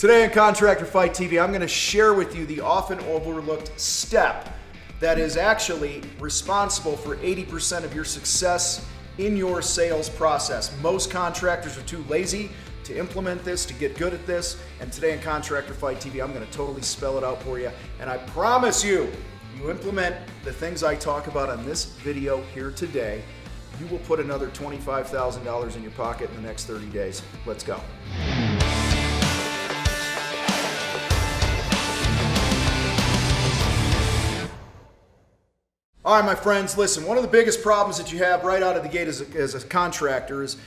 Today on Contractor Fight TV, I'm going to share with you the often overlooked step that is actually responsible for 80% of your success in your sales process. Most contractors are too lazy to implement this, to get good at this, and today on Contractor Fight TV, I'm going to totally spell it out for you, and I promise you, you implement the things I talk about on this video here today, you will put another $25,000 in your pocket in the next 30 days. Let's go. All right, my friends, listen, one of the biggest problems that you have right out of the gate as a contractor is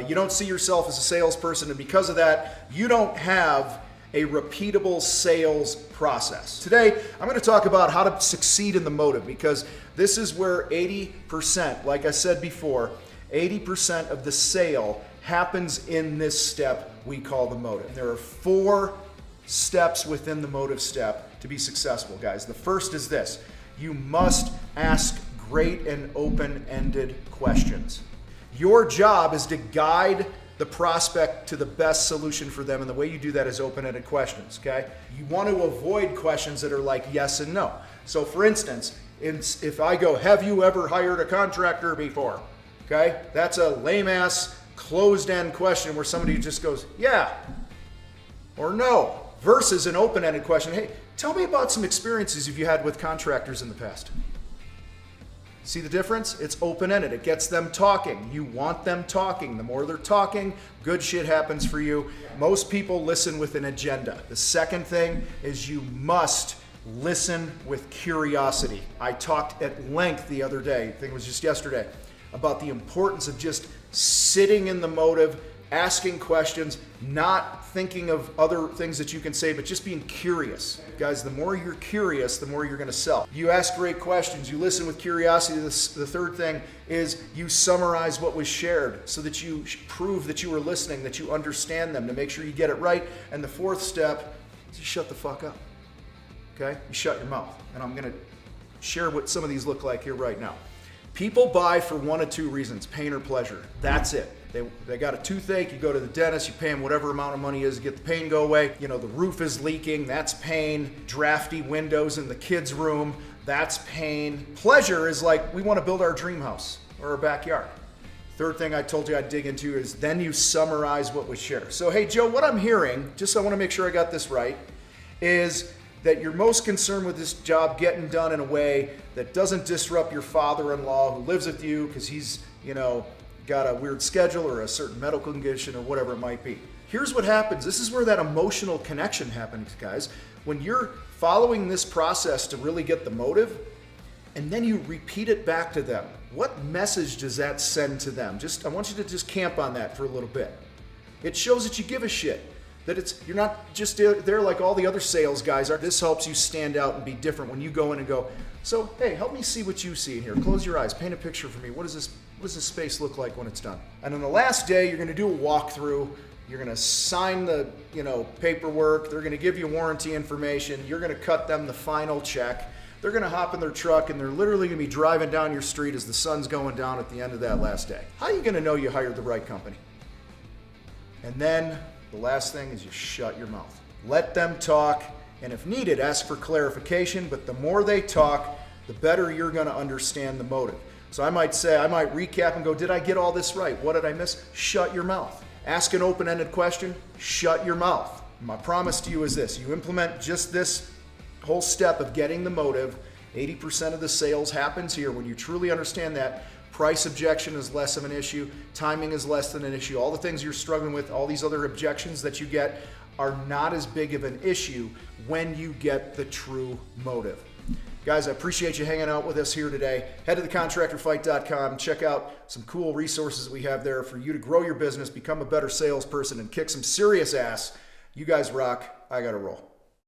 you don't see yourself as a salesperson, and because of that, you don't have a repeatable sales process. Today, I'm going to talk about how to succeed in the motive, because this is where 80%, like I said before, 80% of the sale happens in this step we call the motive. There are 4 steps within the motive step to be successful, guys. The first is this. You must ask great and open-ended questions. Your job is to guide the prospect to the best solution for them, and the way you do that is open-ended questions, okay? You want to avoid questions that are like yes and no. So for instance, if I go, have you ever hired a contractor before? Okay, that's a lame-ass, closed-end question where somebody just goes, yeah, or no, versus an open-ended question. Hey, tell me about some experiences you've had with contractors in the past. See the difference? It's open-ended. It gets them talking. You want them talking. The more they're talking, good shit happens for you. Most people listen with an agenda. The second thing is you must listen with curiosity. I talked at length the other day, I think it was just yesterday, about the importance of just sitting in the motive, asking questions, not thinking of other things that you can say, but just being curious. Guys, the more you're curious, the more you're going to sell. You ask great questions, you listen with curiosity. The third thing is you summarize what was shared so that you prove that you were listening, that you understand them, to make sure you get it right. And the fourth step is you shut the fuck up. Okay? You shut your mouth. And I'm going to share what some of these look like here right now. People buy for one of 2 reasons, pain or pleasure. That's it. They got a toothache, you go to the dentist, you pay them whatever amount of money is to get the pain go away. You know, the roof is leaking, that's pain. Drafty windows in the kids' room, that's pain. Pleasure is like, we want to build our dream house or our backyard. Third thing I told you I'd dig into is then you summarize what was shared. So, hey, Joe, what I'm hearing, just so I want to make sure I got this right, is that you're most concerned with this job getting done in a way that doesn't disrupt your father-in-law who lives with you because he's, got a weird schedule or a certain medical condition or whatever it might be. Here's what happens. This is where that emotional connection happens, guys. When you're following this process to really get the motive, and then you repeat it back to them, what message does that send to them? I want you to just camp on that for a little bit. It shows that you give a shit. That you're not just there like all the other sales guys are. This helps you stand out and be different when you go in and go, so hey, help me see what you see in here. Close your eyes, paint a picture for me. What does this space look like when it's done? And on the last day, you're gonna do a walkthrough. You're gonna sign the paperwork. They're gonna give you warranty information. You're gonna cut them the final check. They're gonna hop in their truck and they're literally gonna be driving down your street as the sun's going down at the end of that last day. How are you gonna know you hired the right company? And then the last thing is you shut your mouth. Let them talk, and if needed, ask for clarification, but the more they talk, the better you're gonna understand the motive. So I might recap and go, did I get all this right? What did I miss? Shut your mouth. Ask an open-ended question, shut your mouth. My promise to you is this, you implement just this whole step of getting the motive, 80% of the sales happens here. When you truly understand that, price objection is less of an issue, timing is less than an issue, all the things you're struggling with, all these other objections that you get are not as big of an issue when you get the true motive. Guys, I appreciate you hanging out with us here today. Head to thecontractorfight.com, check out some cool resources that we have there for you to grow your business, become a better salesperson, and kick some serious ass. You guys rock. I gotta roll.